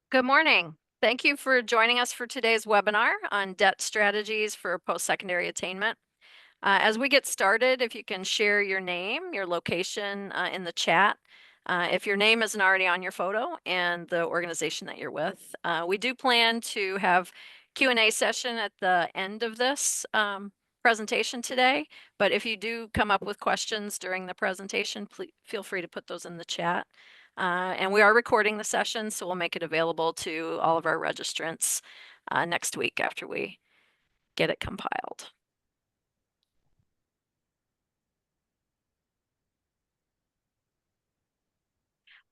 Good morning. Thank you for joining us for today's webinar on debt strategies for post-secondary attainment. As we get started, if you can share your name, your location in the chat, if your name isn't already on your photo, and the organization that you're with. We do plan to have Q&A session at the end of this presentation today, but if you do come up with questions during the presentation, please feel free to put those in the chat. And we are recording the session, so we'll make it available to all of our registrants next week after we get it compiled.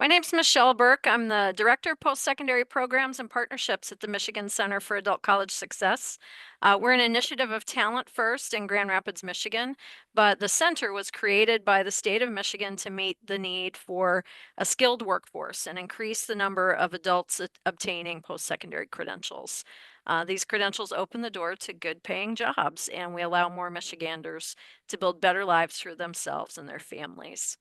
My name's Michelle Burke. I'm the Director of Post-Secondary Programs and Partnerships at the Michigan Center for Adult College Success. We're an initiative of Talent First in Grand Rapids, Michigan, but the center was created by the state of Michigan to meet the need for a skilled workforce and increase the number of adults obtaining post-secondary credentials. These credentials open the door to good paying jobs, and we allow more Michiganders to build better lives for themselves and their families.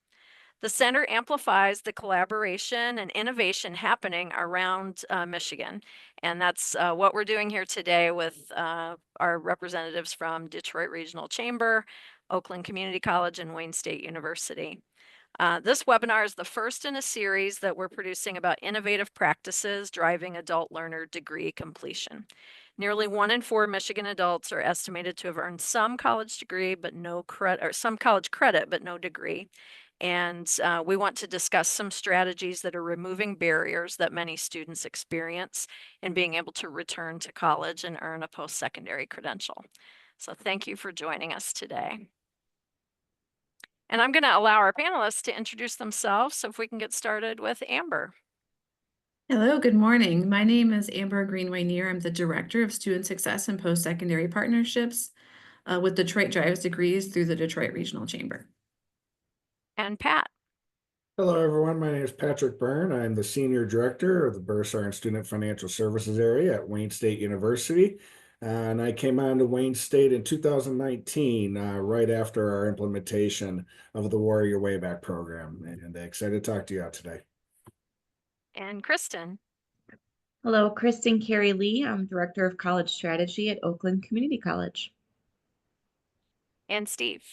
The center amplifies the collaboration and innovation happening around Michigan. And that's what we're doing here today with our representatives from Detroit Regional Chamber, Oakland Community College, and Wayne State University. This webinar is the first in a series that we're producing about innovative practices driving adult learner degree completion. Nearly 1 in 4 Michigan adults are estimated to have earned some college degree, but no credit, or some college credit, but no degree. And we want to discuss some strategies that are removing barriers that many students experience in being able to return to college and earn a post-secondary credential. So thank you for joining us today. And I'm going to allow our panelists to introduce themselves. So if we can get started with Amber. Hello, good morning. My name is Amber Greenway-Neer. I'm the Director of Student Success and Post-Secondary Partnerships with Detroit Drives Degrees through the Detroit Regional Chamber. And Pat. Hello, everyone. My name is Patrick Byrne. I'm the Senior Director of the Bursar and Student Financial Services area at Wayne State University. And I came on to Wayne State in 2019, right after our implementation of the Warrior Way Back program. And excited to talk to you out today. And Kristen. Hello, Kristen Carey Lee. I'm Director of College Strategy at Oakland Community College. And Steve.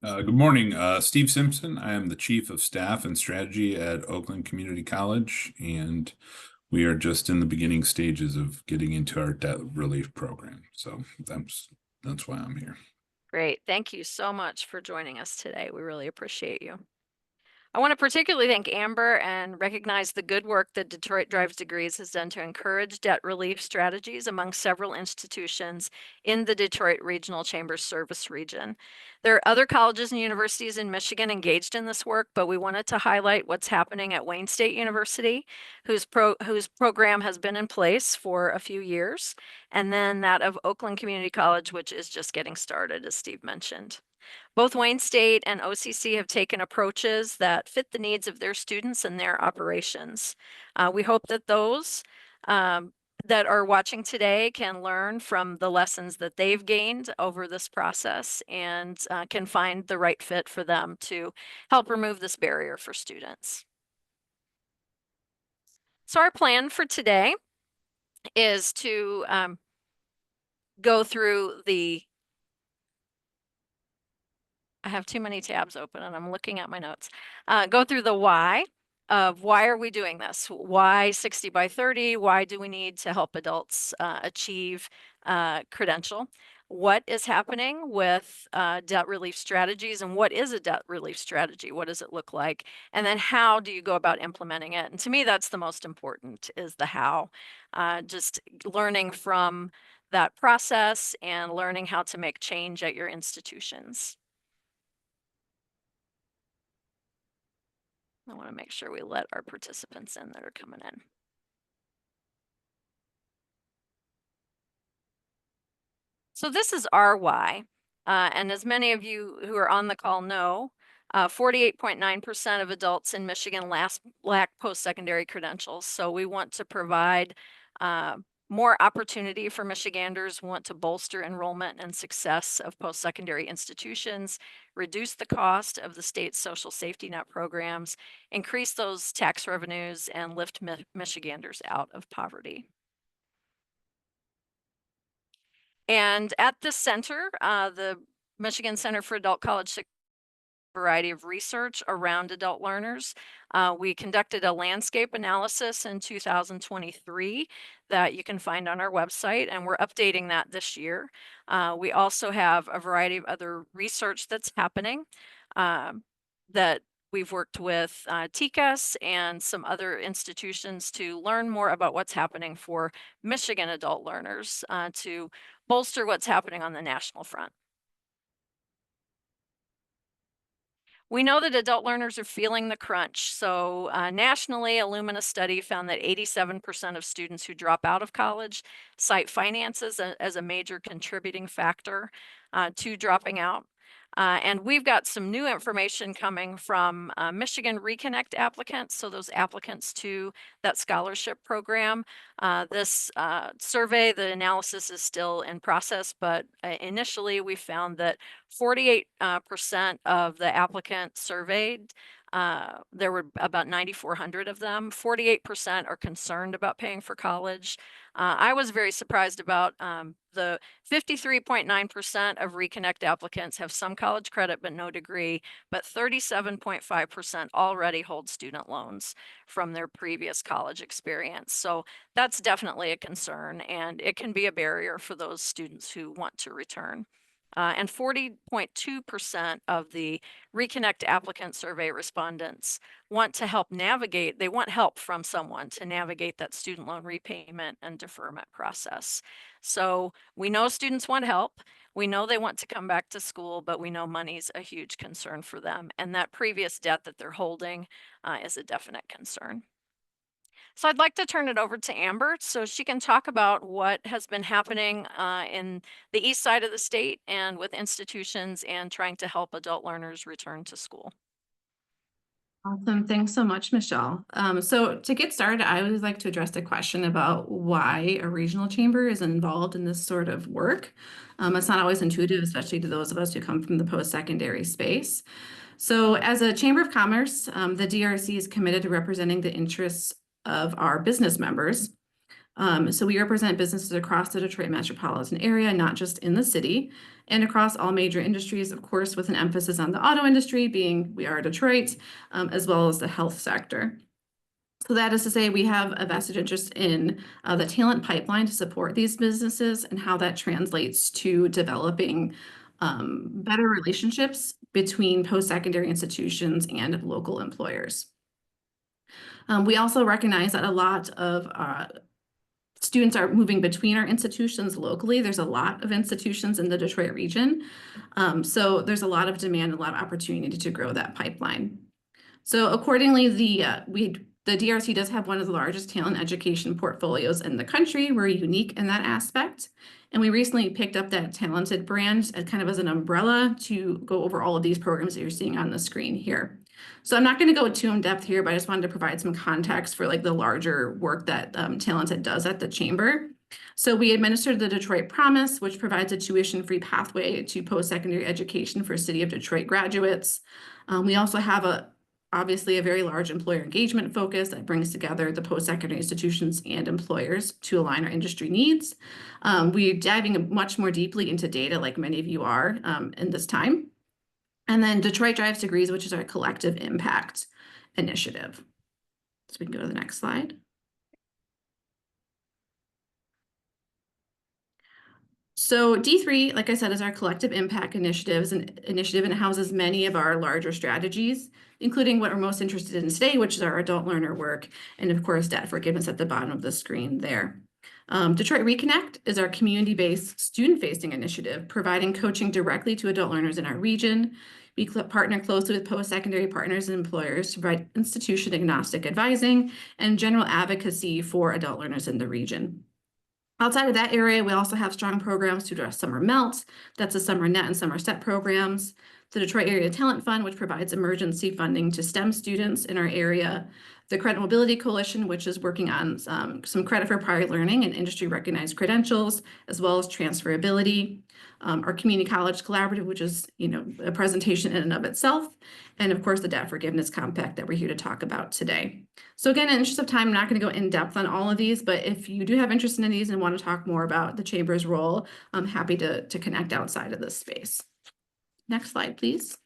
Good morning, Steve Simpson. I am the Chief of Staff and Strategy at Oakland Community College, and we are just in the beginning stages of getting into our debt relief program. So that's why I'm here. Great. Thank you so much for joining us today. We really appreciate you. I want to particularly thank Amber and recognize the good work that Detroit Drives Degrees has done to encourage debt relief strategies among several institutions in the Detroit Regional Chamber's service region. There are other colleges and universities in Michigan engaged in this work, but we wanted to highlight what's happening at Wayne State University, whose program has been in place for a few years, and then that of Oakland Community College, which is just getting started, as Steve mentioned. Both Wayne State and OCC have taken approaches that fit the needs of their students and their operations. We hope that those that are watching today can learn from the lessons that they've gained over this process and can find the right fit for them to help remove this barrier for students. So our plan for today is to go through I have too many tabs open and I'm looking at my notes. Go through the why of why are we doing this? Why 60 by 30? Why do we need to help adults achieve credential? What is happening with debt relief strategies, and what is a debt relief strategy? What does it look like? And then how do you go about implementing it? And to me, that's the most important, is the how. Just learning from that process and learning how to make change at your institutions. I want to make sure we let our participants in that are coming in. So this is our why. And as many of you who are on the call know, 48.9% of adults in Michigan lack post-secondary credentials. So we want to provide more opportunity for Michiganders, want to bolster enrollment and success of post-secondary institutions, reduce the cost of the state's social safety net programs, increase those tax revenues, and lift Michiganders out of poverty. And at this center, the Michigan Center for Adult College Success, variety of research around adult learners. We conducted a landscape analysis in 2023 that you can find on our website, and we're updating that this year. We also have a variety of other research that's happening that we've worked with TCAS and some other institutions to learn more about what's happening for Michigan adult learners to bolster what's happening on the national front. We know that adult learners are feeling the crunch. So nationally, a Lumina study found that 87% of students who drop out of college cite finances as a major contributing factor to dropping out. And we've got some new information coming from Michigan Reconnect applicants, so those applicants to that scholarship program. This survey, the analysis is still in process, but initially we found that 48% of the applicants surveyed, there were about 9,400 of them. 48% are concerned about paying for college. I was very surprised about the 53.9% of Reconnect applicants have some college credit but no degree, but 37.5% already hold student loans from their previous college experience. So that's definitely a concern, and it can be a barrier for those students who want to return. And 40.2% of the Reconnect applicant survey respondents want to help navigate, they want help from someone to navigate that student loan repayment and deferment process. So we know students want help. We know they want to come back to school, but we know money's a huge concern for them. And that previous debt that they're holding is a definite concern. So I'd like to turn it over to Amber so she can talk about what has been happening in the east side of the state and with institutions and trying to help adult learners return to school. Awesome. Thanks so much, Michelle. So to get started, I would like to address the question about why a regional chamber is involved in this sort of work. It's not always intuitive, especially to those of us who come from the post-secondary space. So as a Chamber of Commerce, the DRC is committed to representing the interests of our business members. So we represent businesses across the Detroit metropolitan area, not just in the city, and across all major industries, of course, with an emphasis on the auto industry, being we are Detroit, as well as the health sector. So that is to say, we have a vested interest in the talent pipeline to support these businesses and how that translates to developing better relationships between post-secondary institutions and local employers. We also recognize that a lot of students are moving between our institutions locally. There's a lot of institutions in the Detroit region. So there's a lot of demand, a lot of opportunity to grow that pipeline. So accordingly, the DRC does have one of the largest talent education portfolios in the country. We're unique in that aspect. And we recently picked up that Talented brand kind of as an umbrella to go over all of these programs that you're seeing on the screen here. So I'm not going to go too in depth here, but I just wanted to provide some context for like the larger work that Talented does at the Chamber. So we administered the Detroit Promise, which provides a tuition-free pathway to post-secondary education for City of Detroit graduates. We also have obviously a very large employer engagement focus that brings together the post-secondary institutions and employers to align our industry needs. We're diving much more deeply into data like many of you are in this time. And then Detroit Drives Degrees, which is our collective impact initiative. So we can go to the next slide. So D3, like I said, is our collective impact initiative, and it houses many of our larger strategies, including what we're most interested in today, which is our adult learner work, and of course, debt forgiveness at the bottom of the screen there. Detroit Reconnect is our community-based student-facing initiative, providing coaching directly to adult learners in our region. We partner closely with post-secondary partners and employers to provide institution-agnostic advising and general advocacy for adult learners in the region. Outside of that area, we also have strong programs to address summer melt. That's the Summer Net and Summer Step programs. The Detroit Area Talent Fund, which provides emergency funding to STEM students in our area. the Credit Mobility Coalition, which is working on some credit for prior learning and industry recognized credentials, as well as transferability. Our Community College Collaborative, which is, a presentation in and of itself. And of course, the Debt Forgiveness Compact that we're here to talk about today. So again, in the interest of time, I'm not going to go in depth on all of these, but if you do have interest in these and want to talk more about the Chamber's role, I'm happy to connect outside of this space. Next slide, please.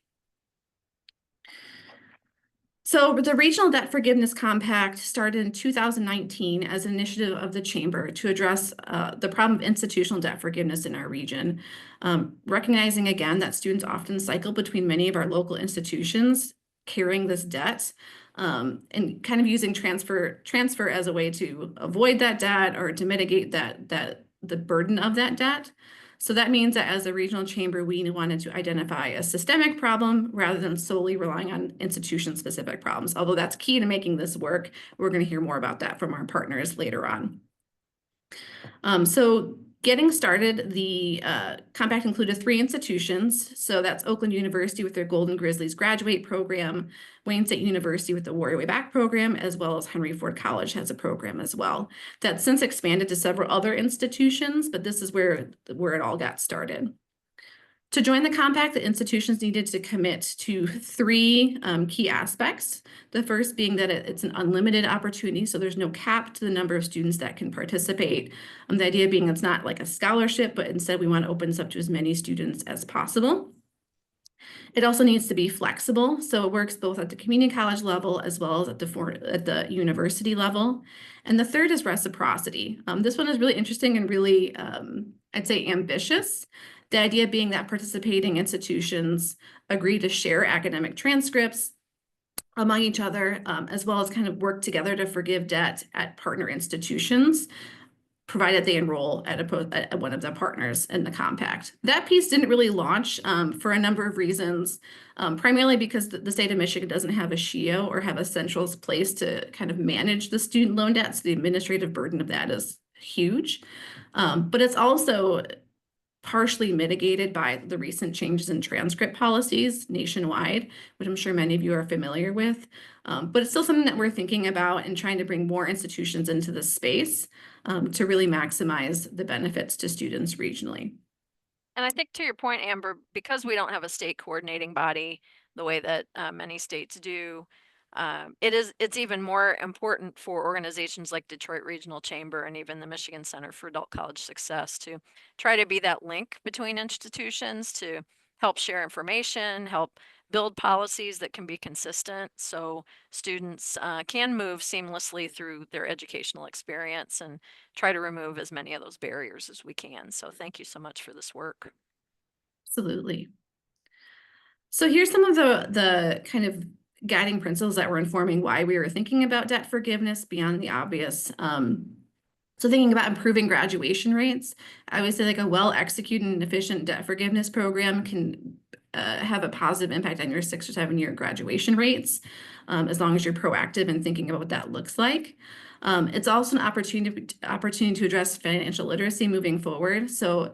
So the Regional Debt Forgiveness Compact started in 2019 as an initiative of the Chamber to address the problem of institutional debt forgiveness in our region, recognizing again that students often cycle between many of our local institutions carrying this debt, and kind of using transfer as a way to avoid that debt or to mitigate the burden of that debt. So that means that as a regional chamber, we wanted to identify a systemic problem rather than solely relying on institution-specific problems. Although that's key to making this work, we're going to hear more about that from our partners later on. So getting started, the compact included 3 institutions. So that's Oakland University with their Golden Grizzlies graduate program, Wayne State University with the Warrior Way Back program, as well as Henry Ford College has a program as well. That's since expanded to several other institutions, but this is where it all got started. To join the compact, the institutions needed to commit to 3 key aspects. The first being that it's an unlimited opportunity, so there's no cap to the number of students that can participate. The idea being it's not like a scholarship, but instead we want to open this up to as many students as possible. It also needs to be flexible, so it works both at the community college level as well as at the university level. And the third is reciprocity. This one is really interesting and really, I'd say, ambitious. The idea being that participating institutions agree to share academic transcripts among each other, as well as kind of work together to forgive debt at partner institutions, provided they enroll at one of the partners in the compact. That piece didn't really launch for a number of reasons, primarily because the state of Michigan doesn't have a SHIO or have a central place to kind of manage the student loan debt, so the administrative burden of that is huge. But it's also partially mitigated by the recent changes in transcript policies nationwide, which I'm sure many of you are familiar with. But it's still something that we're thinking about and trying to bring more institutions into this space to really maximize the benefits to students regionally. And I think to your point, Amber, because we don't have a state coordinating body the way that many states do, it's even more important for organizations like Detroit Regional Chamber and even the Michigan Center for Adult College Success to try to be that link between institutions to help share information, help build policies that can be consistent so students can move seamlessly through their educational experience and try to remove as many of those barriers as we can. So thank you so much for this work. Absolutely. So here's some of the kind of guiding principles that were informing why we were thinking about debt forgiveness beyond the obvious. So thinking about improving graduation rates, I would say like a well-executed and efficient debt forgiveness program can have a positive impact on your 6 or 7 year graduation rates, as long as you're proactive in thinking about what that looks like. It's also an opportunity to address financial literacy moving forward. So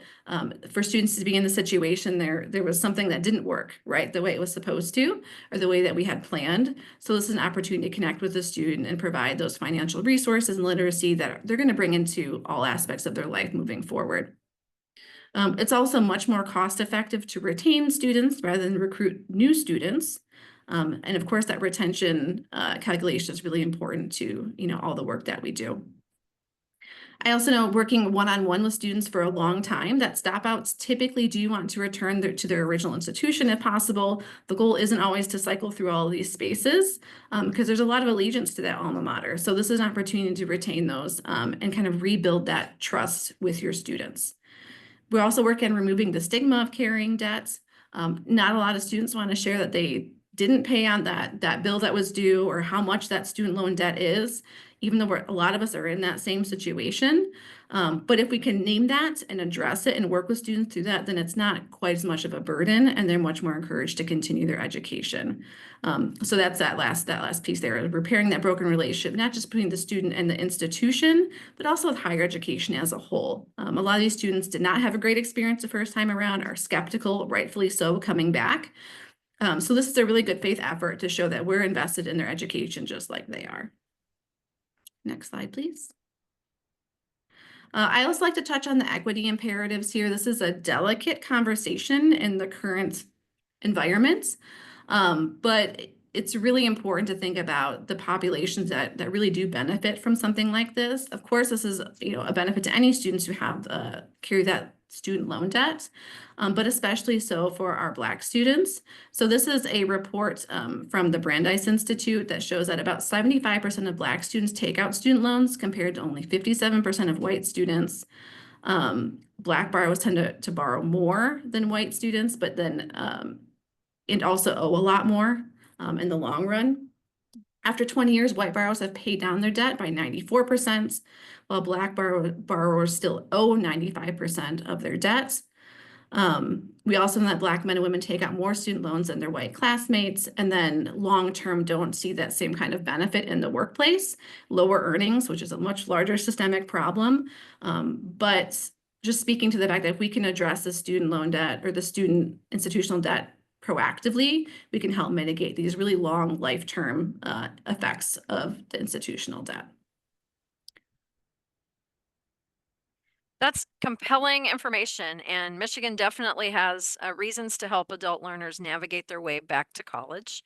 for students to be in the situation there was something that didn't work, right, the way it was supposed to, or the way that we had planned. So this is an opportunity to connect with the student and provide those financial resources and literacy that they're going to bring into all aspects of their life moving forward. It's also much more cost effective to retain students rather than recruit new students. And of course, that retention calculation is really important to all the work that we do. I also know working one-on-one with students for a long time that stopouts typically do want to return to their original institution if possible. The goal isn't always to cycle through all of these spaces because there's a lot of allegiance to that alma mater. So this is an opportunity to retain those and kind of rebuild that trust with your students. We also work on removing the stigma of carrying debts. Not a lot of students want to share that they didn't pay on that bill that was due or how much that student loan debt is, even though a lot of us are in that same situation. But if we can name that and address it and work with students through that, then it's not quite as much of a burden and they're much more encouraged to continue their education. So that's that last piece there, repairing that broken relationship, not just between the student and the institution, but also with higher education as a whole. A lot of these students did not have a great experience the first time around, are skeptical, rightfully so, coming back. So this is a really good faith effort to show that we're invested in their education just like they are. Next slide, please. I also like to touch on the equity imperatives here. This is a delicate conversation in the current environment, but it's really important to think about the populations that really do benefit from something like this. Of course, this is a benefit to any students who have carry that student loan debt, but especially so for our Black students. So this is a report from the Brandeis Institute that shows that about 75% of Black students take out student loans compared to only 57% of white students. Black borrowers tend to borrow more than white students, but then and also owe a lot more in the long run. After 20 years, white borrowers have paid down their debt by 94%, while Black borrowers still owe 95% of their debt. We also know that Black men and women take out more student loans than their white classmates, and then long-term don't see that same kind of benefit in the workplace, lower earnings, which is a much larger systemic problem. But just speaking to the fact that if we can address the student loan debt or the student institutional debt proactively, we can help mitigate these really long life-term effects of the institutional debt. That's compelling information, and Michigan definitely has reasons to help adult learners navigate their way back to college.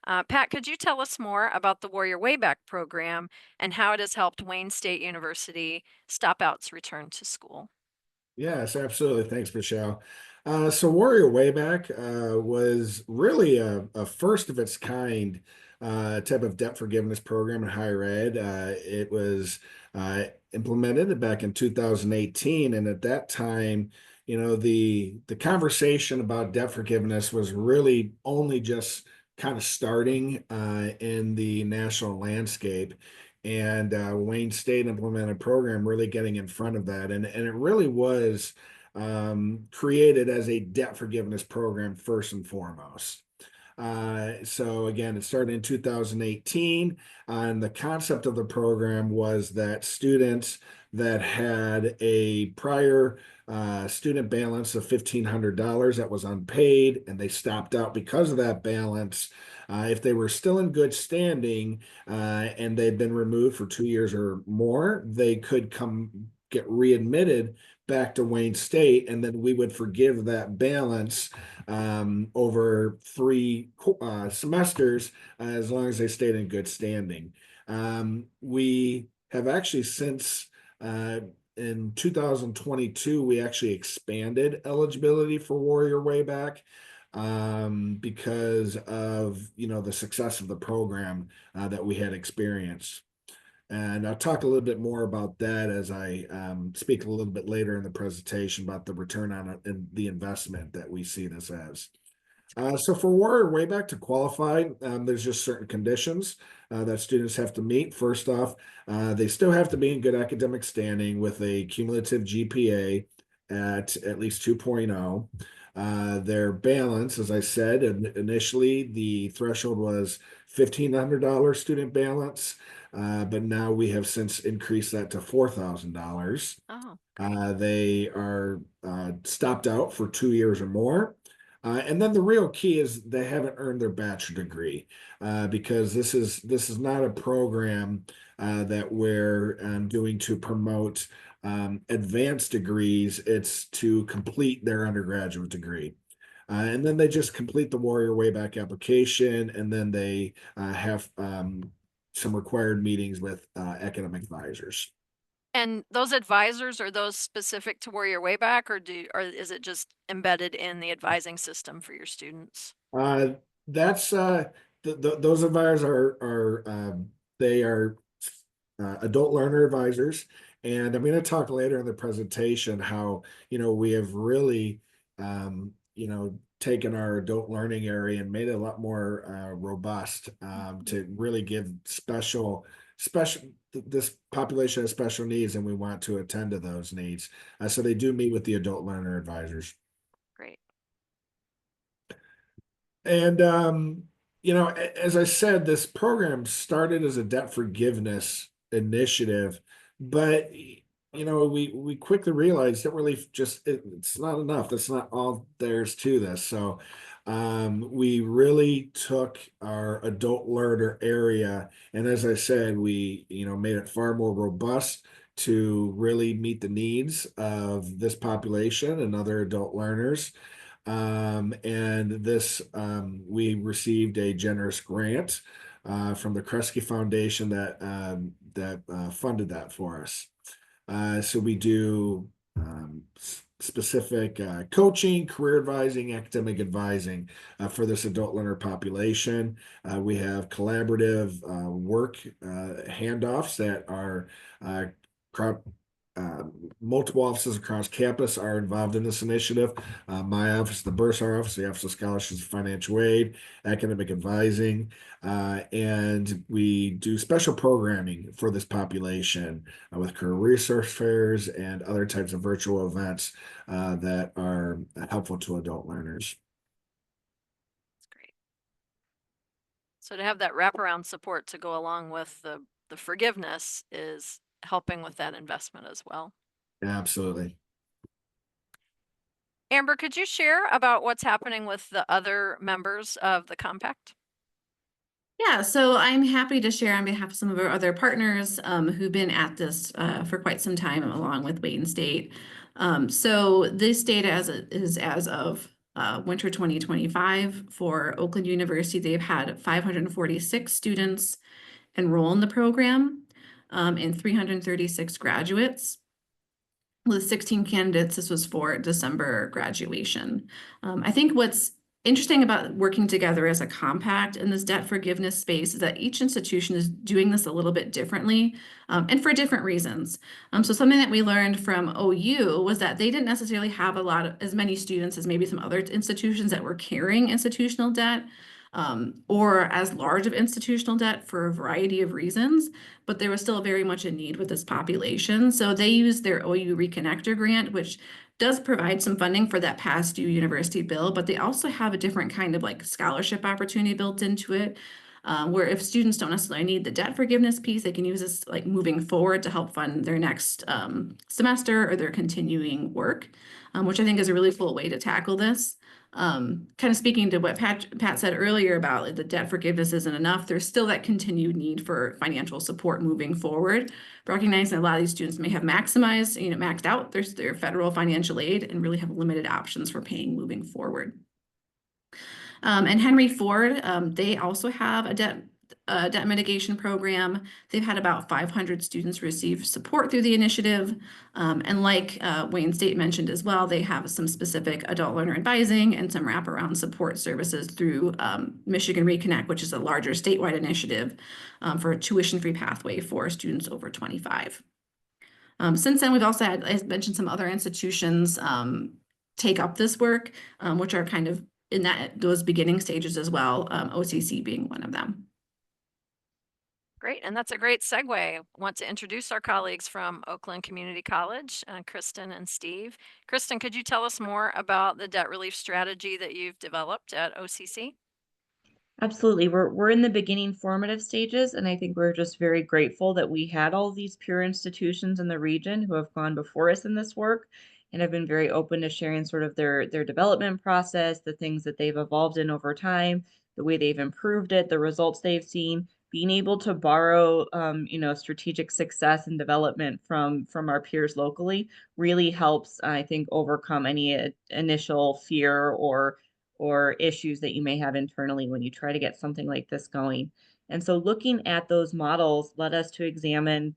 Pat, could you tell us more about the Warrior Way Back program and how it has helped Wayne State University stop out's return to school? Yes, absolutely. Thanks, Michelle. So Warrior Wayback was really a first of its kind type of debt forgiveness program in higher ed. It was implemented back in 2018, and at that time, the conversation about debt forgiveness was really only just kind of starting in the national landscape. And Wayne State implemented a program really getting in front of that. And it really was created as a debt forgiveness program first and foremost. So again, it started in 2018, and the concept of the program was that students that had a prior student balance of $1,500 that was unpaid, and they stopped out because of that balance, if they were still in good standing and they'd been removed for 2 years or more, they could come get readmitted back to Wayne State, and then we would forgive that balance over 3 semesters as long as they stayed in good standing. We have actually since in 2022, we actually expanded eligibility for Warrior Way Back because of the success of the program that we had experienced. And I'll talk a little bit more about that as I speak a little bit later in the presentation about the return on the investment that we see this as. So for Warrior Way Back to qualify, there's just certain conditions that students have to meet. First off, they still have to be in good academic standing with a cumulative GPA at least 2.0. Their balance, as I said, initially the threshold was $1,500 student balance, but now we have since increased that to $4,000. Oh, They are stopped out for 2 years or more. And then the real key is they haven't earned their bachelor degree because this is not a program that we're doing to promote advanced degrees. It's to complete their undergraduate degree. And then they just complete the Warrior Way Back application, and then they have some required meetings with academic advisors. and those advisors, are those specific to Warrior Way Back, or is it just embedded in the advising system for your students? That's those advisors they are adult learner advisors, and I'm going to talk later in the presentation how we have really taken our adult learning area and made it a lot more robust to really give special this population has special needs, and we want to attend to those needs. So they do meet with the adult learner advisors. Great. And as I said, this program started as a debt forgiveness initiative, but we quickly realized that really it's not enough. That's not all there's to this. So We really took our adult learner area, and as I said, we made it far more robust to really meet the needs of this population and other adult learners. We received a generous grant from the Kresge Foundation that funded that for us. So we do specific coaching, career advising, academic advising for this adult learner population. We have collaborative work handoffs that are multiple offices across campus are involved in this initiative. My office, the Bursar office, the Office of Scholarships and Financial Aid, academic advising, and we do special programming for this population with career resource fairs and other types of virtual events that are helpful to adult learners. That's great. So to have that wraparound support to go along with the forgiveness is helping with that investment as well. Absolutely. Amber, could you share about what's happening with the other members of the compact? Yeah, so I'm happy to share on behalf of some of our other partners who've been at this for quite some time, along with Wayne State. So this data is as of winter 2025 for Oakland University. They've had 546 students enroll in the program and 336 graduates. With 16 candidates, this was for December graduation. I think what's interesting about working together as a compact in this debt forgiveness space is that each institution is doing this a little bit differently and for different reasons. So something that we learned from OU was that they didn't necessarily have as many students as maybe some other institutions that were carrying institutional debt. Or as large of institutional debt for a variety of reasons, but there was still very much a need with this population. So they used their OU Reconnector grant, which does provide some funding for that past due university bill, but they also have a different kind of like scholarship opportunity built into it. Where if students don't necessarily need the debt forgiveness piece, they can use this like moving forward to help fund their next semester or their continuing work, which I think is a really cool way to tackle this. Kind of speaking to what Pat said earlier about like, the debt forgiveness isn't enough. There's still that continued need for financial support moving forward. Recognizing a lot of these students may have maxed out their federal financial aid and really have limited options for paying moving forward. And Henry Ford, they also have a debt mitigation program. They've had about 500 students receive support through the initiative. And like Wayne State mentioned as well, they have some specific adult learner advising and some wraparound support services through Michigan Reconnect, which is a larger statewide initiative for a tuition-free pathway for students over 25. Since then, we've also had, as mentioned, some other institutions take up this work, which are kind of in those beginning stages as well, OCC being one of them. Great, and that's a great segue. I want to introduce our colleagues from Oakland Community College, Kristen and Steve. Kristen, could you tell us more about the debt relief strategy that you've developed at OCC? Absolutely. We're in the beginning formative stages, and I think we're just very grateful that we had all these peer institutions in the region who have gone before us in this work and have been very open to sharing sort of their development process, the things that they've evolved in over time, the way they've improved it, the results they've seen. Being able to borrow, strategic success and development from our peers locally really helps, I think, overcome any initial fear or issues that you may have internally when you try to get something like this going. And so looking at those models led us to examine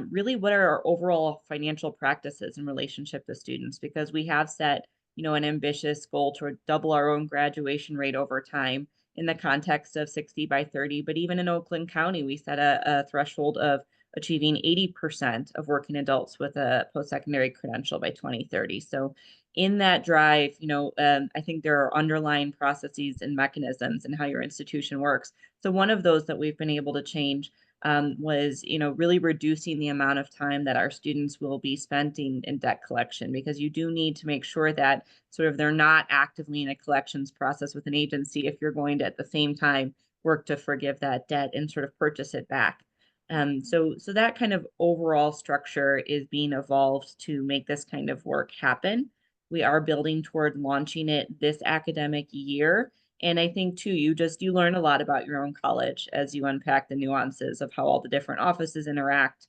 really what are our overall financial practices in relationship to students, because we have set, an ambitious goal to double our own graduation rate over time in the context of 60 by 30. But even in Oakland County, we set a threshold of achieving 80% of working adults with a post-secondary credential by 2030. So in that drive, I think there are underlying processes and mechanisms in how your institution works. So one of those that we've been able to change was, really reducing the amount of time that our students will be spending in debt collection, because you do need to make sure that sort of they're not actively in a collections process with an agency if you're going to at the same time work to forgive that debt and sort of purchase it back. So that kind of overall structure is being evolved to make this kind of work happen. We are building toward launching it this academic year. And I think too, you learn a lot about your own college as you unpack the nuances of how all the different offices interact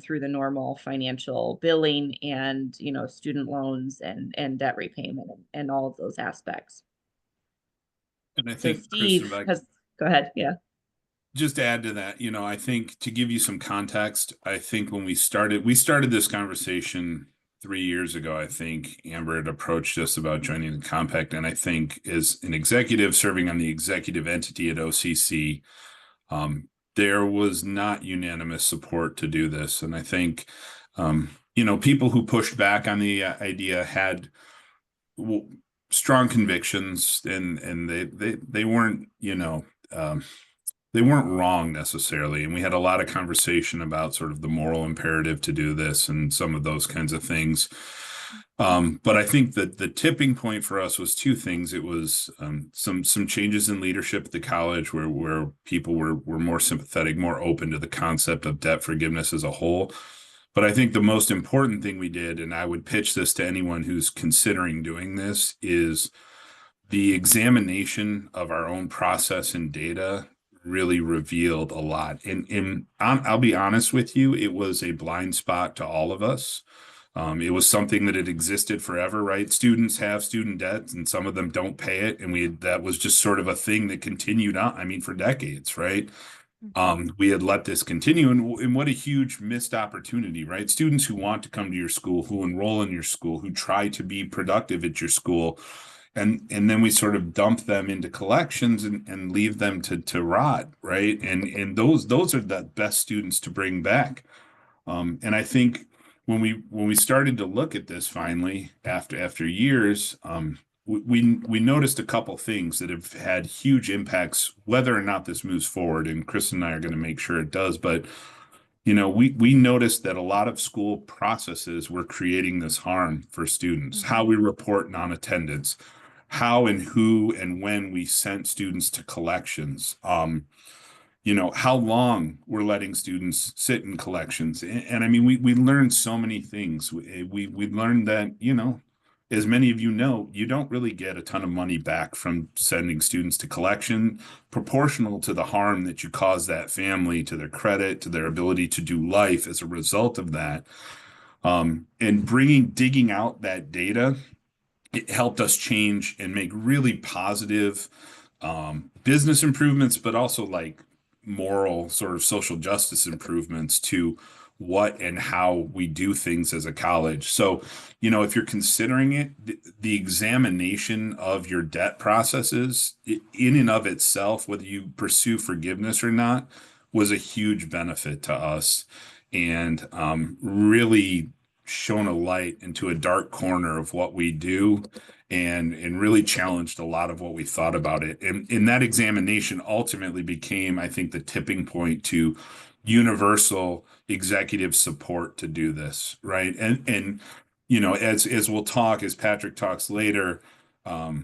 through the normal financial billing and, student loans and debt repayment and all of those aspects. And I So think, Kristen, go ahead. Yeah. just to add to that, I think to give you some context, I think when we started this conversation 3 years ago. I think Amber had approached us about joining the compact. And I think as an executive serving on the executive entity at OCC, there was not unanimous support to do this. And I think, people who pushed back on the idea had strong convictions, and they weren't, they weren't wrong necessarily. And we had a lot of conversation about sort of the moral imperative to do this and some of those kinds of things. But I think that the tipping point for us was two things. It was some changes in leadership at the college where people were more sympathetic, more open to the concept of debt forgiveness as a whole. But I think the most important thing we did, and I would pitch this to anyone who's considering doing this, is the examination of our own process and data really revealed a lot. And I'll be honest with you, it was a blind spot to all of us. It was something that had existed forever, right? Students have student debts and some of them don't pay it. And that was just sort of a thing that continued on, for decades, right? We had let this continue, and what a huge missed opportunity, right? Students who want to come to your school, who enroll in your school, who try to be productive at your school, and then we sort of dump them into collections and leave them to rot, right? And those are the best students to bring back. And I think when we started to look at this finally after years, we noticed a couple things that have had huge impacts, whether or not this moves forward. And Chris and I are going to make sure it does. But we noticed that a lot of school processes were creating this harm for students. Mm-hmm. How we report non-attendance, how and who and when we sent students to collections. How long we're letting students sit in collections. And we learned so many things. We learned that, as many of you don't really get a ton of money back from sending students to collection, proportional to the harm that you cause that family, to their credit, to their ability to do life as a result of that. And digging out that data, it helped us change and make really positive business improvements, but also like moral sort of social justice improvements to what and how we do things as a college. So, if you're considering it, the examination of your debt processes in and of itself, whether you pursue forgiveness or not, was a huge benefit to us, and really shone a light into a dark corner of what we do, and really challenged a lot of what we thought about it. And that examination ultimately became, I think, the tipping point to universal executive support to do this, right? And as we'll talk, as Patrick talks later, I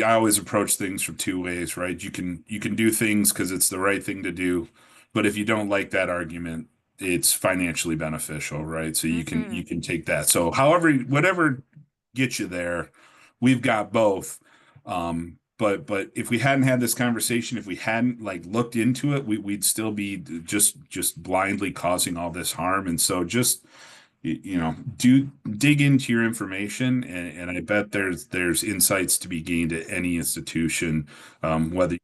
always approach things from two ways, right? You can do things because it's the right thing to do, but if you don't like that argument, it's financially beneficial, right? So you can take that. So whatever gets you there, we've got both. But if we hadn't had this conversation, if we hadn't looked into it, we'd still be just blindly causing all this harm. And so just dig into your information, and I bet there's insights to be gained at any institution, whether you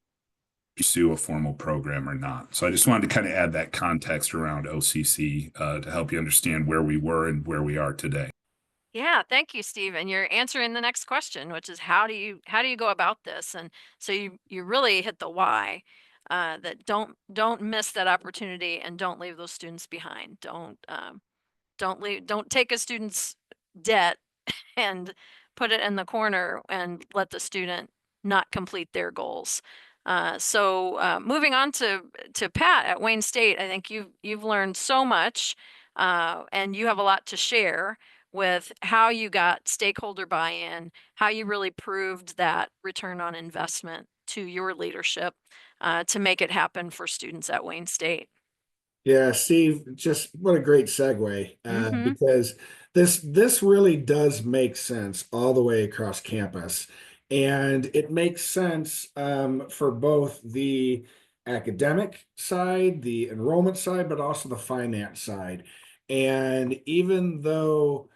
pursue a formal program or not. So I just wanted to kind of add that context around OCC to help you understand where we were and where we are today. Yeah, thank you, Steve. And you're answering the next question, which is how do you go about this? And so you really hit the why. That don't miss that opportunity, and don't leave those students behind. Don't take a student's debt and put it in the corner and let the student not complete their goals. So moving on to Pat at Wayne State, I think you've learned so much, and you have a lot to share with how you got stakeholder buy-in, how you really proved that return on investment to your leadership to make it happen for students at Wayne State. Yeah, Steve, just what a great segue, because This really does make sense all the way across campus. And it makes sense for both the academic side, the enrollment side, but also the finance side. And even though,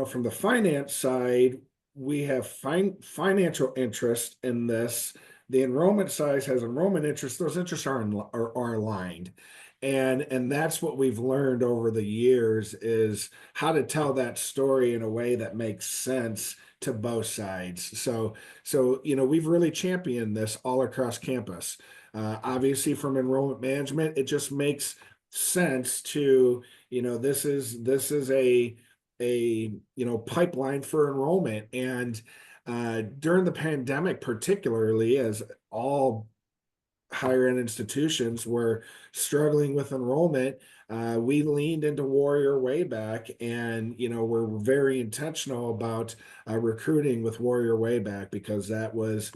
from the finance side, we have financial interest in this, the enrollment side has enrollment interest, those interests are aligned. And that's what we've learned over the years is how to tell that story in a way that makes sense to both sides. So we've really championed this all across campus. Obviously, from enrollment management, it just makes sense to this is a pipeline for enrollment. And during the pandemic, particularly, as all higher ed institutions were struggling with enrollment, we leaned into Warrior Way Back, and we're very intentional about recruiting with Warrior Way Back because that was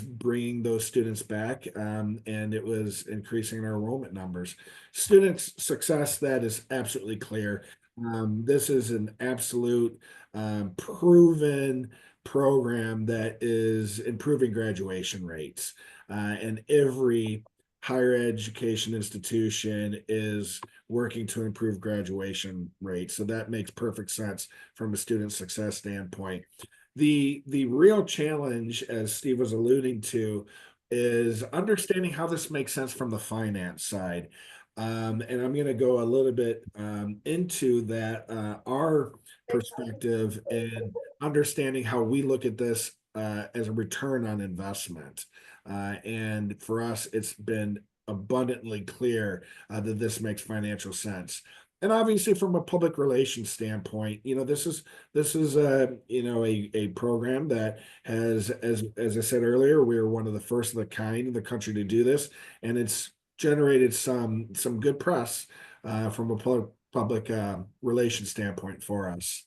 bringing those students back, and it was increasing our enrollment numbers. Student success, that is absolutely clear. This is an absolute proven program that is improving graduation rates. And every higher education institution is working to improve graduation rates. So that makes perfect sense from a student success standpoint. The real challenge, as Steve was alluding to, is understanding how this makes sense from the finance side. And I'm going to go a little bit into that, our perspective and understanding how we look at this as a return on investment. And for us, it's been abundantly clear that this makes financial sense. And obviously, from a public relations standpoint, this is a program that has, as I said earlier, we are one of the first of the kind in the country to do this, and it's generated some good press from a public relations standpoint for us.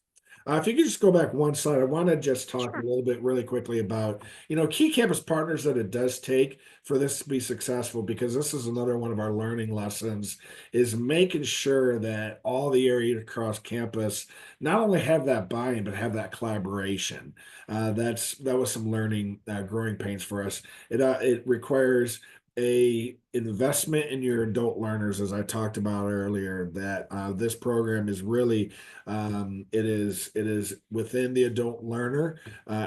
If you could just go back one slide, I want to just talk a Sure. little bit really quickly about, key campus partners that it does take for this to be successful, because this is another one of our learning lessons, is making sure that all the areas across campus not only have that buy-in, but have that collaboration. That was some learning, growing pains for us. It requires a investment in your adult learners, as I talked about earlier, that this program is really it is within the adult learner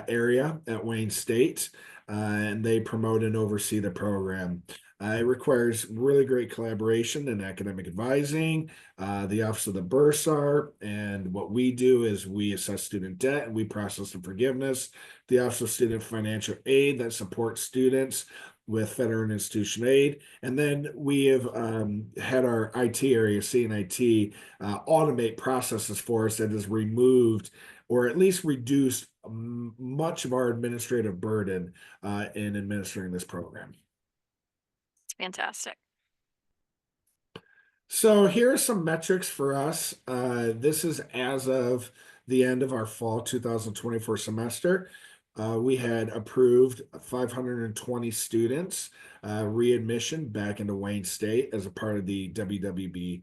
area at Wayne State, and they promote and oversee the program. It requires really great collaboration and academic advising, the Office of the Bursar, and what we do is we assess student debt and we process the forgiveness. The Office of Student Financial Aid that supports students with federal and institution aid. And then we have had our IT area, CNIT, automate processes for us that has removed or at least reduced much of our administrative burden in administering this program. It's fantastic. So here are some metrics for us. This is as of the end of our fall 2024 semester. We had approved 520 students readmission back into Wayne State as a part of the WWB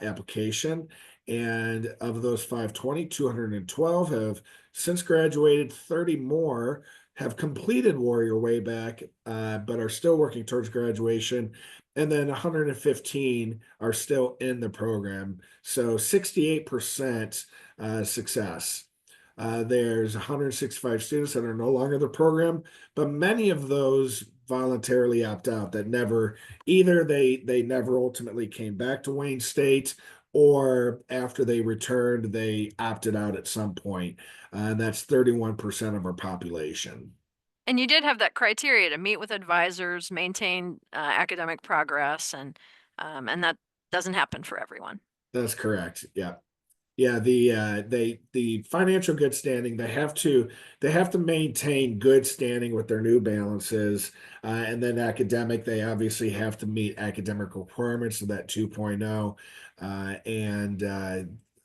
application. And of those 520, 212 have since graduated. 30 more have completed Warrior Way Back, but are still working towards graduation. And then 115 are still in the program. So 68% success. There's 165 students that are no longer in the program, but many of those voluntarily opt out, that never, either they never ultimately came back to Wayne State, or after they returned, they opted out at some point. And that's 31% of our population. And you did have that criteria to meet with advisors, maintain academic progress, and that doesn't happen for everyone. That's correct. Yeah. Yeah, the financial good standing, they have to maintain good standing with their new balances, and then academic, they obviously have to meet academic requirements of that 2.0, and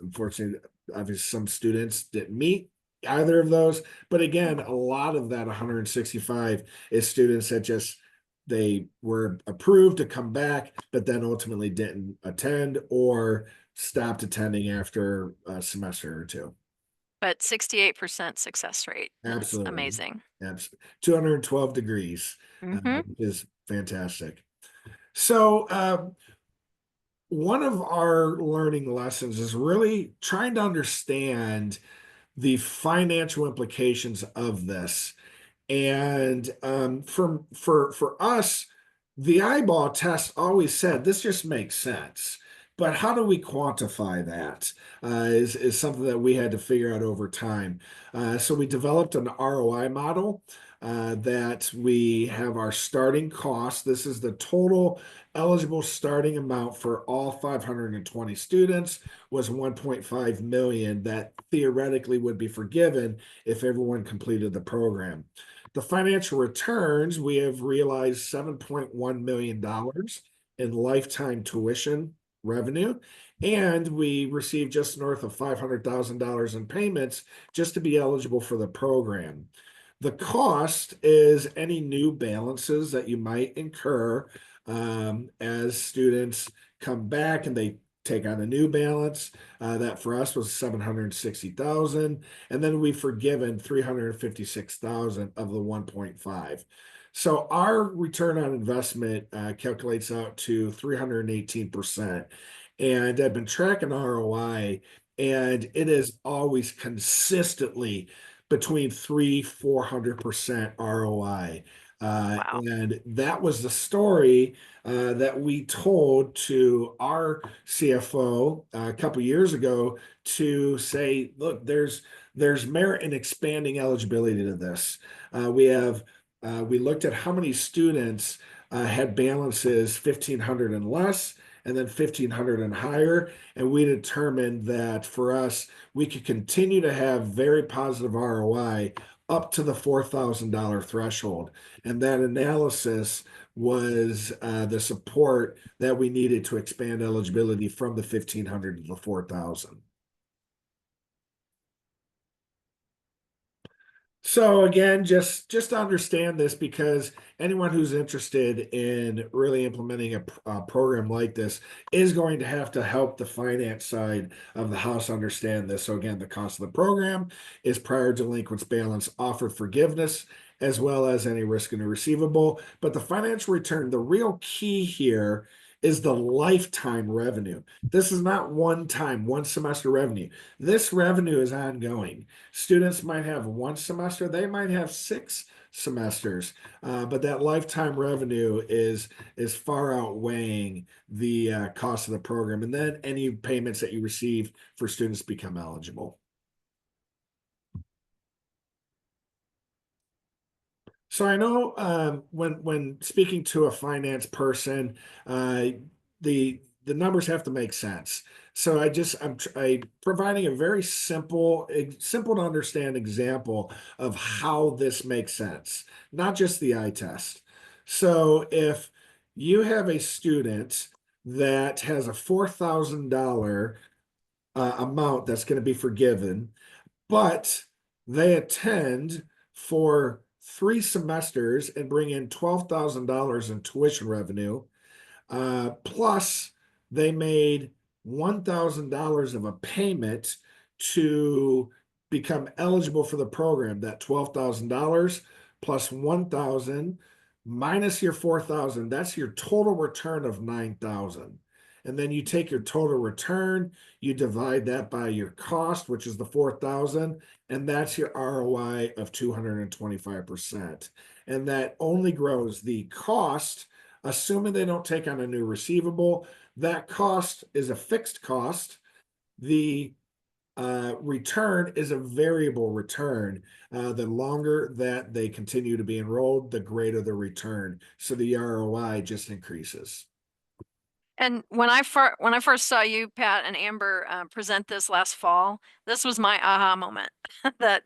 unfortunately, obviously some students didn't meet either of those. But again, a lot of that 165 is students that just they were approved to come back, but then ultimately didn't attend, or stopped attending after a semester or two. But 68% success rate. That's Absolutely. amazing. 212 degrees, Mhm. which is fantastic. So, one of our learning lessons is really trying to understand the financial implications of this. And for us, the eyeball test always said this just makes sense. But how do we quantify that? Is something that we had to figure out over time. So we developed an ROI model that we have our starting cost. This is the total eligible starting amount for all 520 students was 1.5 million that theoretically would be forgiven if everyone completed the program. The financial returns, we have realized $7.1 million in lifetime tuition revenue, and we received just north of $500,000 in payments just to be eligible for the program. The cost is any new balances that you might incur as students come back and they take on a new balance. That for us was 760,000, and then we've forgiven 356,000 of the 1.5. So our return on investment calculates out to 318%. And I've been tracking ROI, and it is always consistently between 300-400% ROI. Wow. And that was the story that we told to our CFO a couple years ago to say, look, there's merit in expanding eligibility to this. We looked at how many students had balances 1,500 and less, and then 1,500 and higher. And we determined that for us, we could continue to have very positive ROI up to the $4,000 threshold. And that analysis was the support that we needed to expand eligibility from the 1,500 to the 4,000. So again, just to understand this, because anyone who's interested in really implementing a program like this is going to have to help the finance side of the house understand this. So again, the cost of the program is prior delinquents balance offered forgiveness, as well as any risk in a receivable. But the financial return, the real key here is the lifetime revenue. This is not one semester revenue. This revenue is ongoing. Students might have one semester, they might have 6 semesters, but that lifetime revenue is far outweighing the cost of the program, and then any payments that you receive for students become eligible. So I know when speaking to a finance person, the numbers have to make sense. So I'm providing a very simple to understand example of how this makes sense, not just the eye test. So if you have a student that has a $4,000 amount that's going to be forgiven, but they attend for 3 semesters and bring in $12,000 in tuition revenue. Plus, they made $1,000 of a payment to become eligible for the program. That $12,000 plus 1,000 minus your 4,000, that's your total return of 9,000. And then you take your total return, you divide that by your cost, which is the 4,000, and that's your ROI of 225%. And that only grows the cost, assuming they don't take on a new receivable. That cost is a fixed cost. The return is a variable return. The longer that they continue to be enrolled, the greater the return. So the ROI just increases. And when I first saw you, Pat and Amber, present this last fall, this was my aha moment. That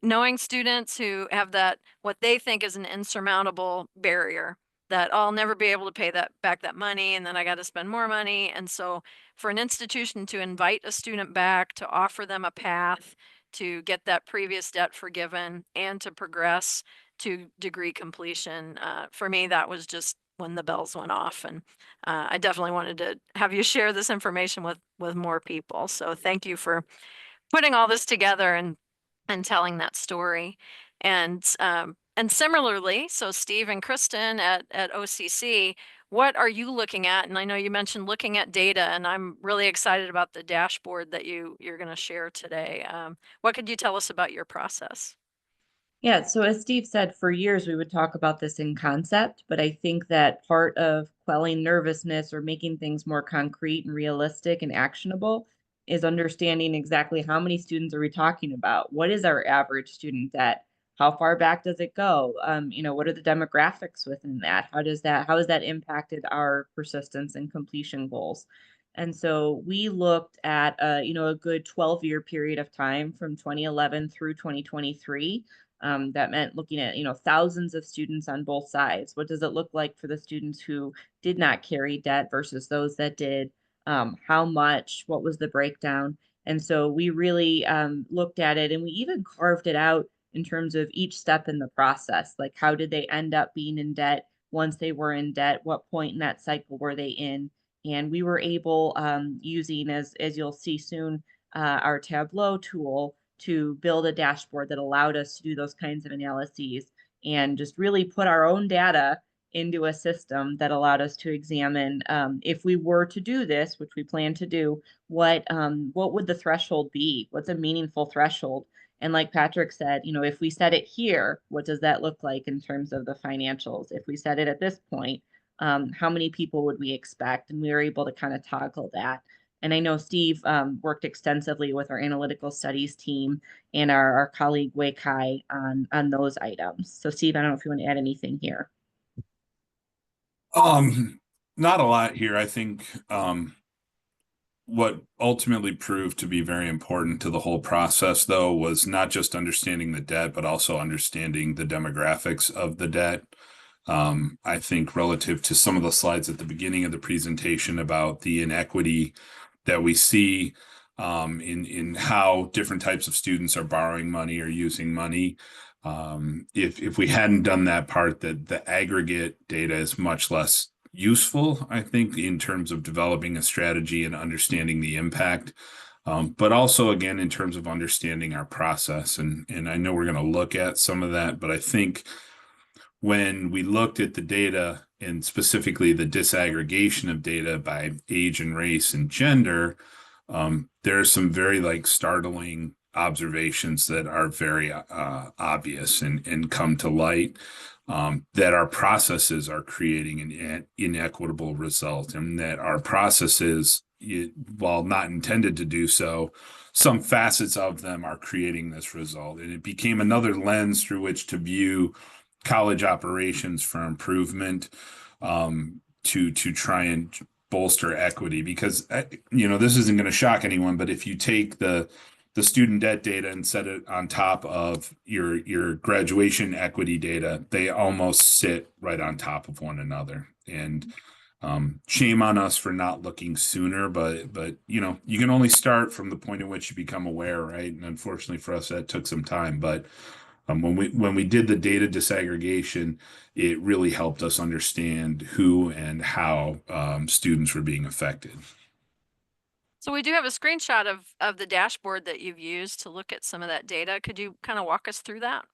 knowing students who have that, what they think is an insurmountable barrier, that I'll never be able to pay back that money, and then I got to spend more money. And so for an institution to invite a student back, to offer them a path to get that previous debt forgiven and to progress to degree completion, for me, that was just when the bells went off. And I definitely wanted to have you share this information with more people. So thank you for putting all this together and telling that story. And similarly, so Steve and Kristen at OCC, what are you looking at? And I know you mentioned looking at data, and I'm really excited about the dashboard that you're going to share today. What could you tell us about your process? Yeah, so as Steve said, for years we would talk about this in concept, but I think that part of quelling nervousness or making things more concrete and realistic and actionable is understanding exactly how many students are we talking about? What is our average student debt? How far back does it go? What are the demographics within that? How has that impacted our persistence and completion goals? And so we looked at, a good 12-year period of time from 2011 through 2023. That meant looking at, thousands of students on both sides. What does it look like for the students who did not carry debt versus those that did? How much? What was the breakdown? And so we really looked at it, and we even carved it out in terms of each step in the process. Like, how did they end up being in debt once they were in debt? What point in that cycle were they in? And we were able, using, as you'll see soon, our Tableau tool, to build a dashboard that allowed us to do those kinds of analyses and just really put our own data into a system that allowed us to examine, if we were to do this, which we plan to do, what would the threshold be? What's a meaningful threshold? And like Patrick said, if we set it here, what does that look like in terms of the financials? If we set it at this point, how many people would we expect? And we were able to kind of toggle that. And I know Steve worked extensively with our analytical studies team and our colleague Wei Kai on those items. So Steve, I don't know if you want to add anything here. Not a lot here. I think what ultimately proved to be very important to the whole process, though, was not just understanding the debt, but also understanding the demographics of the debt. I think relative to some of the slides at the beginning of the presentation about the inequity that we see in how different types of students are borrowing money or using money. If we hadn't done that part, that the aggregate data is much less useful, I think, in terms of developing a strategy and understanding the impact. But also, again, in terms of understanding our process. And I know we're going to look at some of that, but I think when we looked at the data and specifically the disaggregation of data by age and race and gender, there are some very startling observations that are very obvious and come to light, that our processes are creating an inequitable result, and that our processes, while not intended to do so, some facets of them are creating this result. And it became another lens through which to view college operations for improvement, to try and bolster equity, because this isn't going to shock anyone, but if you take the student debt data and set it on top of your graduation equity data, they almost sit right on top of one another. And shame on us for not looking sooner, but you can only start from the point at which you become aware, right? And unfortunately for us, that took some time, but when we did the data disaggregation, it really helped us understand who and how students were being affected. So we do have a screenshot of the dashboard that you've used to look at some of that data. Could you kind of walk us through that?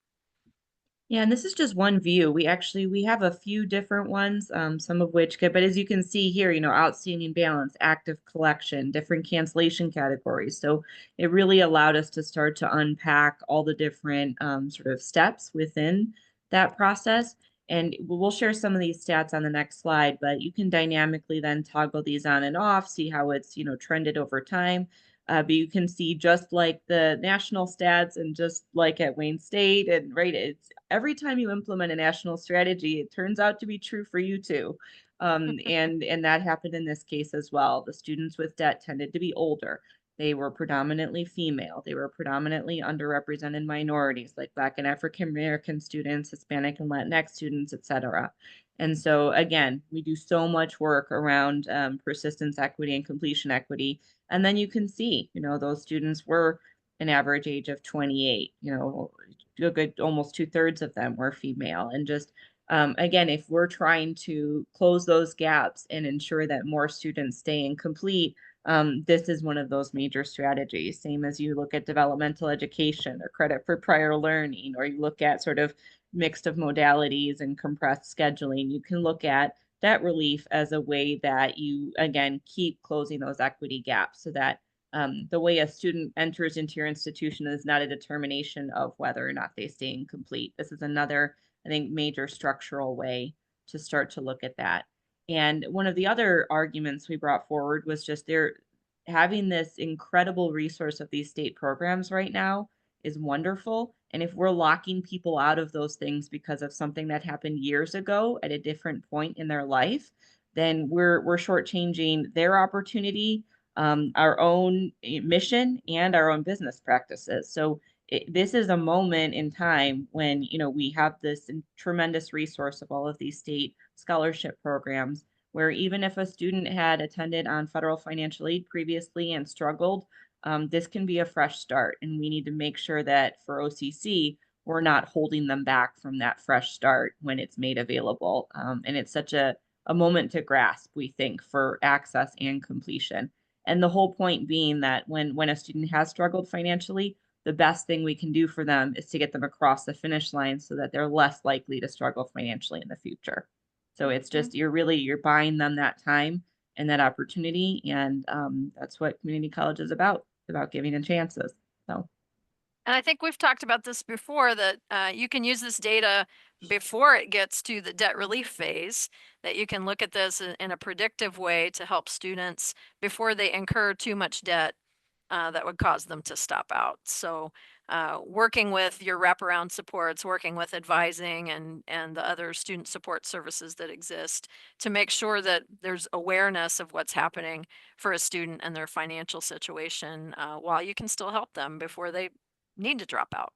Yeah, and this is just one view. We have a few different ones, some of which but as you can see here, outstanding balance, active collection, different cancellation categories. So it really allowed us to start to unpack all the different sort of steps within that process. And we'll share some of these stats on the next slide, but you can dynamically then toggle these on and off, see how it's, trended over time. But you can see, just like the national stats and just like at Wayne State, and right, it's every time you implement a national strategy, it turns out to be true for you too. And that happened in this case as well. The students with debt tended to be older. They were predominantly female. They were predominantly underrepresented minorities like Black and African American students, Hispanic and Latinx students, et cetera. And so again, we do so much work around persistence equity and completion equity. And then you can see, those students were an average age of 28, a good almost 2/3 of them were female. And just Again, if we're trying to close those gaps and ensure that more students stay in complete, this is one of those major strategies. Same as you look at developmental education or credit for prior learning, or you look at sort of mixed of modalities and compressed scheduling, you can look at debt relief as a way that you, again, keep closing those equity gaps so that the way a student enters into your institution is not a determination of whether or not they stay incomplete. This is another, I think, major structural way to start to look at that. And one of the other arguments we brought forward was just they're having this incredible resource of these state programs right now is wonderful. And if we're locking people out of those things because of something that happened years ago at a different point in their life, then we're shortchanging their opportunity, our own mission, and our own business practices. So this is a moment in time when, you know, we have this tremendous resource of all of these state scholarship programs where even if a student had attended on federal financial aid previously and struggled, this can be a fresh start. And we need to make sure that for OCC, we're not holding them back from that fresh start when it's made available. And it's such a moment to grasp, we think, for access and completion. And the whole point being that when a student has struggled financially, the best thing we can do for them is to get them across the finish line so that they're less likely to struggle financially in the future. So it's just you're buying them that time and that opportunity, and that's what community college is about giving them chances. So. And I think we've talked about this before, that you can use this data before it gets to the debt relief phase, that you can look at this in a predictive way to help students before they incur too much debt that would cause them to stop out. So working with your wraparound supports, working with advising and the other student support services that exist to make sure that there's awareness of what's happening for a student and their financial situation while you can still help them before they need to drop out.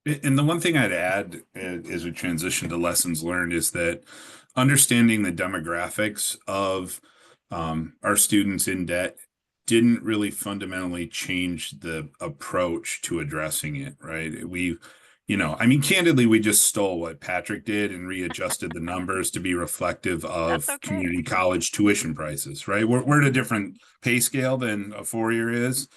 And the one thing I'd add as we transition to lessons learned is that understanding the demographics of our students in debt didn't really fundamentally change the approach to addressing it, right? I mean, candidly, we just stole what Patrick did and readjusted the numbers to be reflective of okay. community college tuition prices, right? We're at a different pay scale than a four-year is.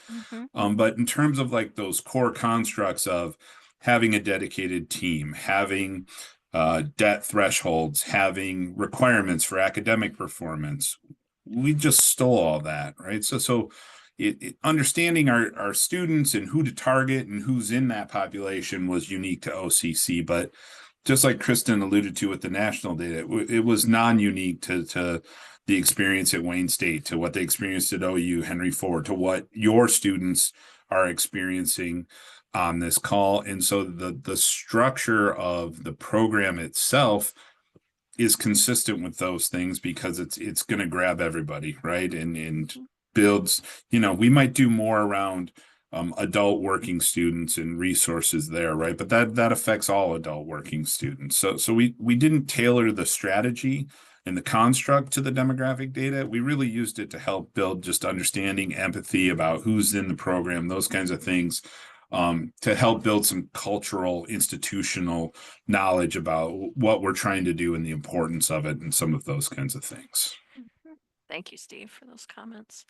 But in terms of like those core constructs of having a dedicated team, having debt thresholds, having requirements for academic performance, we just stole all that, right? So understanding our students and who to target and who's in that population was unique to OCC, but just like Kristen alluded to with the national data, it was non-unique to the experience at Wayne State, to what they experienced at OU, Henry Ford, to what your students are experiencing on this call. And so the structure of the program itself is consistent with those things because it's going to grab everybody, right? And builds, we might do more around adult working students and resources there, right? But that affects all adult working students. So we didn't tailor the strategy and the construct to the demographic data. We really used it to help build just understanding, empathy about who's in the program, those kinds of things, to help build some cultural, institutional knowledge about what we're trying to do and the importance of it and some of those kinds of things. Thank you, Steve, for those comments.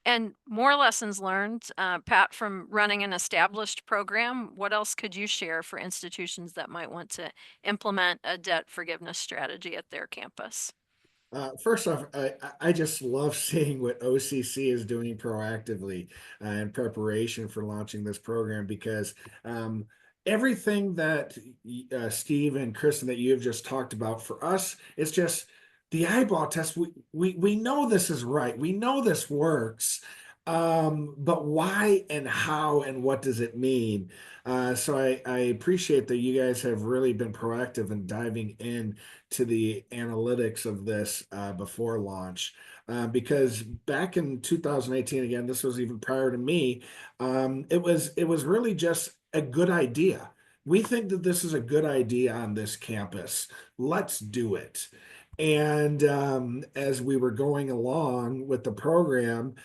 And more lessons learned, Pat, from running an established program, what else could you share for institutions that might want to implement a debt forgiveness strategy at their campus? First off, I just love seeing what OCC is doing proactively in preparation for launching this program, because everything that Steve and Kristen that you have just talked about, for us, it's just the eyeball test. We know this is right. We know this works. But why and how and what does it mean? So I appreciate that you guys have really been proactive in diving in to the analytics of this before launch. Because back in 2018, again, this was even prior to me, it was really just a good idea. We think that this is a good idea on this campus. Let's do it. And as we were going along with the program,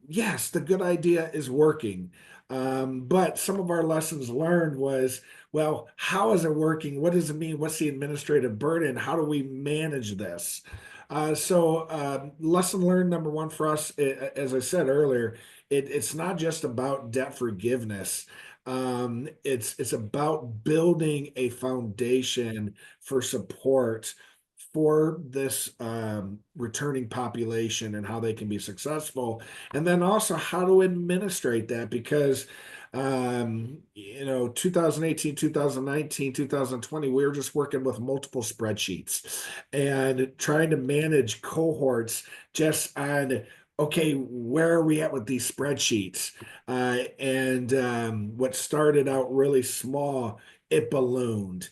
yes, the good idea is working. But some of our lessons learned was, well, how is it working? What does it mean? What's the administrative burden? How do we manage this? Lesson learned number one for us, as I said earlier, it's not just about debt forgiveness. It's about building a foundation for support for this returning population and how they can be successful, and then also how to administrate that, because 2018, 2019, 2020, we were just working with multiple spreadsheets and trying to manage cohorts just on, okay, where are we at with these spreadsheets? And what started out really small, it ballooned.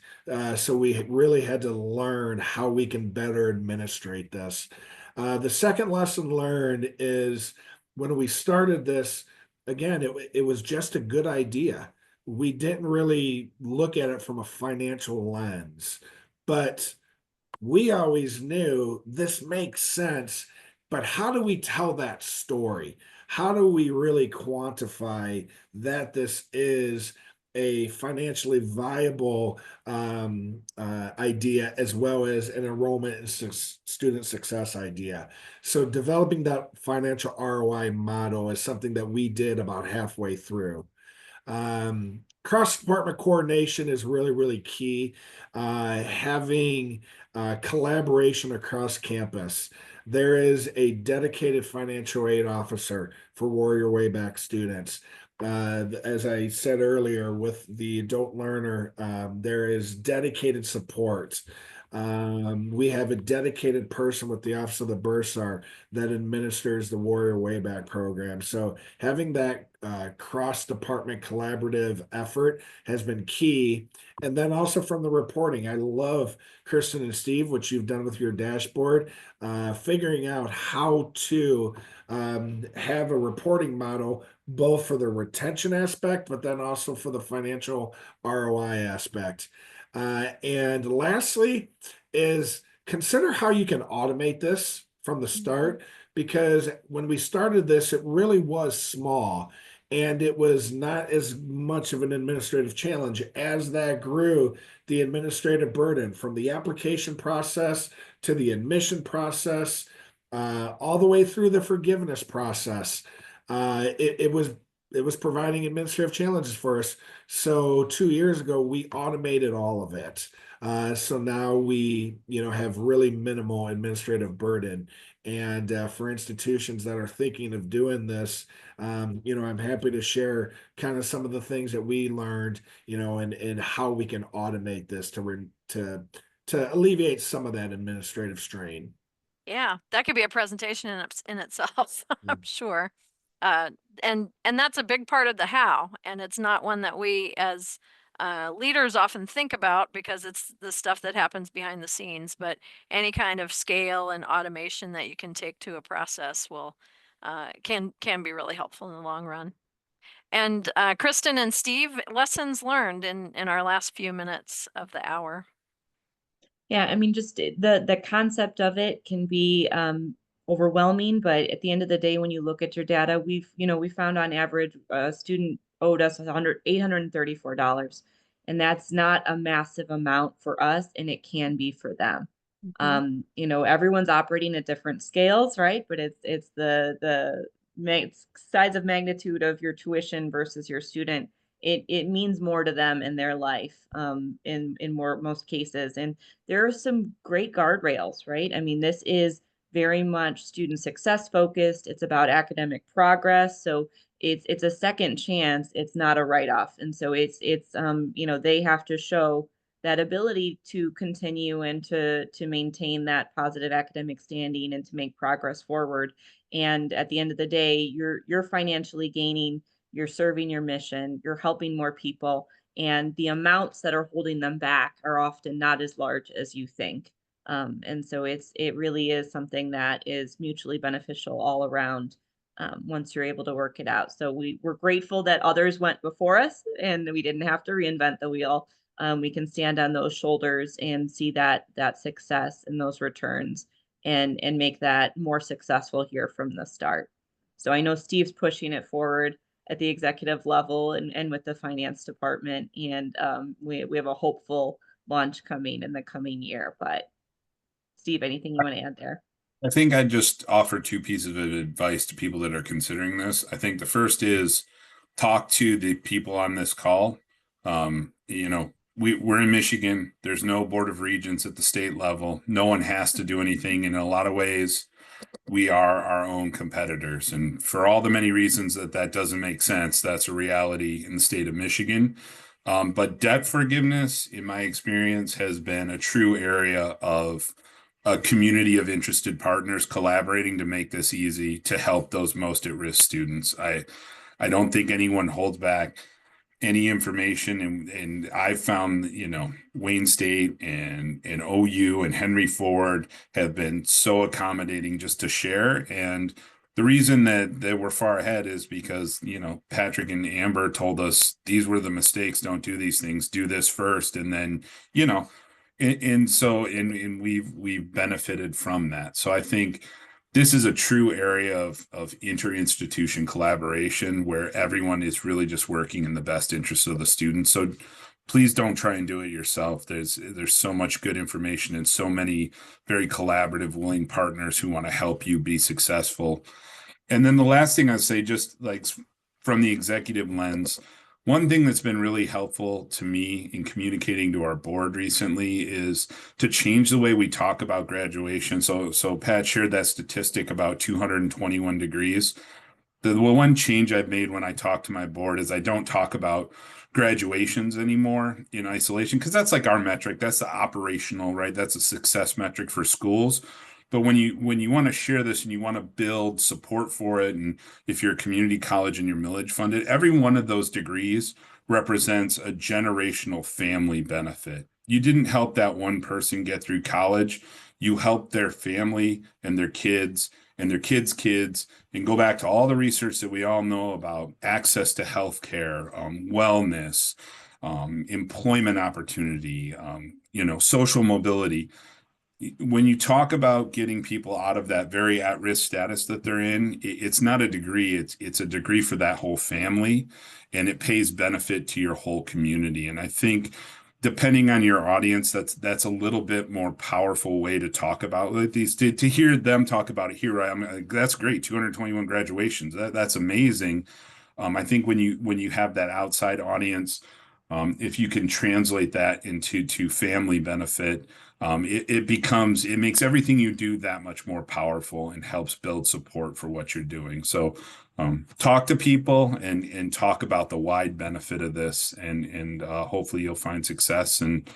So we really had to learn how we can better administrate this. The second lesson learned is when we started this, again, it was just a good idea. We didn't really look at it from a financial lens, but we always knew this makes sense, but how do we tell that story? How do we really quantify that this is a financially viable idea, as well as an enrollment and student success idea? So developing that financial ROI model is something that we did about halfway through. Cross-department coordination is really, really key. Having collaboration across campus. There is a dedicated financial aid officer for Warrior Way Back students. As I said earlier, with the adult learner, there is dedicated support. We have a dedicated person with the Office of the Bursar that administers the Warrior Way Back program. So having that cross-department collaborative effort has been key. And then also from the reporting, I love, Kristen and Steve, what you've done with your dashboard, figuring out how to have a reporting model both for the retention aspect, but then also for the financial ROI aspect. And lastly is consider how you can automate this from the start, because when we started this, it really was small and it was not as much of an administrative challenge. As that grew, the administrative burden from the application process to the admission process, all the way through the forgiveness process, it was providing administrative challenges for us. So 2 years ago, we automated all of it. So now we, have really minimal administrative burden. And for institutions that are thinking of doing this, I'm happy to share kind of some of the things that we learned, and how we can automate this to alleviate some of that administrative strain. Yeah, that could be a presentation in itself, I'm sure. And that's a big part of the how, and it's not one that we as leaders often think about because it's the stuff that happens behind the scenes. But any kind of scale and automation that you can take to a process will can be really helpful in the long run. And Kristen and Steve, lessons learned in our last few minutes of the hour. Yeah, I mean, just the concept of it can be overwhelming, but at the end of the day, when you look at your data, we found on average a student owed us $834, and that's not a massive amount for us, and it can be for them. Everyone's operating at different scales, right? But it's the size of magnitude of your tuition versus your student. It means more to them in their life, in most cases. And there are some great guardrails, right? I mean, this is very much student success focused. It's about academic progress. So it's a second chance. It's not a write-off. And so it's they have to show that ability to continue and to maintain that positive academic standing and to make progress forward. And at the end of the day, you're financially gaining, you're serving your mission, you're helping more people, and the amounts that are holding them back are often not as large as you think. And so it really is something that is mutually beneficial all around, once you're able to work it out. So we're grateful that others went before us and we didn't have to reinvent the wheel. We can stand on those shoulders and see that success and those returns, and make that more successful here from the start. So I know Steve's pushing it forward. at the executive level and with the finance department. And we have a hopeful launch coming in the coming year. But Steve, anything you want to add there? I think I'd just offer two pieces of advice to people that are considering this. I think the first is talk to the people on this call. We're in Michigan. There's no Board of Regents at the state level. No one has to do anything. In a lot of ways, we are our own competitors. And for all the many reasons that doesn't make sense, that's a reality in the state of Michigan. But debt forgiveness, in my experience, has been a true area of a community of interested partners collaborating to make this easy to help those most at-risk students. I don't think anyone holds back any information, and I've found, Wayne State and OU and Henry Ford have been so accommodating just to share. And the reason that we're far ahead is because, Patrick and Amber told us these were the mistakes. Don't do these things. Do this first, and then, and we've benefited from that. So I think this is a true area of interinstitution collaboration where everyone is really just working in the best interest of the students. So please don't try and do it yourself. There's so much good information and so many very collaborative, willing partners who want to help you be successful. And then the last thing I'd say, just like from the executive lens, one thing that's been really helpful to me in communicating to our board recently is to change the way we talk about graduation. So Pat shared that statistic about 221 degrees. The one change I've made when I talk to my board is I don't talk about graduations anymore in isolation, because that's like our metric. That's the operational, right? That's a success metric for schools. But when you want to share this and you want to build support for it, and if you're a community college and you're millage funded, every one of those degrees represents a generational family benefit. You didn't help that one person get through college. You helped their family and their kids and their kids' kids, and go back to all the research that we all know about access to healthcare, wellness, employment opportunity, social mobility. When you talk about getting people out of that very at-risk status that they're in, it's not a degree, it's a degree for that whole family, and it pays benefit to your whole community. And I think depending on your audience, that's a little bit more powerful way to talk about these, to hear them talk about it. Here I am, that's great, 221 graduations, that's amazing. I think when you have that outside audience, if you can translate that into family benefit, it makes everything you do that much more powerful and helps build support for what you're doing. So talk to people and talk about the wide benefit of this, and hopefully you'll find success. And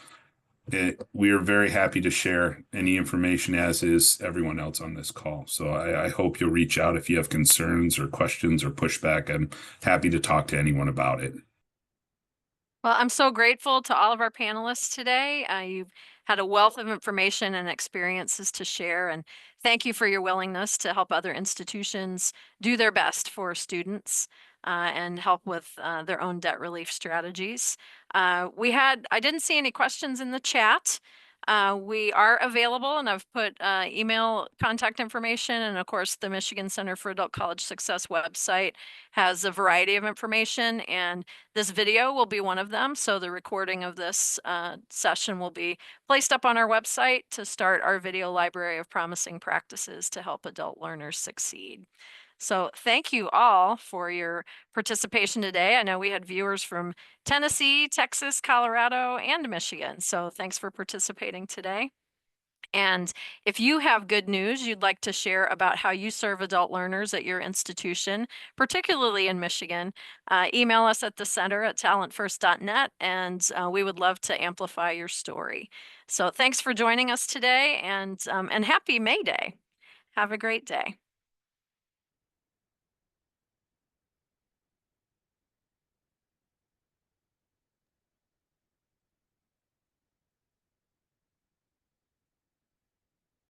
we are very happy to share any information, as is everyone else on this call. So I hope you'll reach out if you have concerns or questions or pushback. I'm happy to talk to anyone about it. Well, I'm so grateful to all of our panelists today. You've had a wealth of information and experiences to share, and thank you for your willingness to help other institutions do their best for students and help with their own debt relief strategies. I didn't see any questions in the chat. We are available, and I've put email contact information, and of course the Michigan Center for Adult College Success website has a variety of information, and this video will be one of them. So the recording of this session will be placed up on our website to start our video library of promising practices to help adult learners succeed. So thank you all for your participation today. I know we had viewers from Tennessee, Texas, Colorado, and Michigan. So thanks for participating today. And if you have good news you'd like to share about how you serve adult learners at your institution, particularly in Michigan, email us at the center at talentfirst.net, and we would love to amplify your story. So thanks for joining us today, and happy May Day. Have a great day.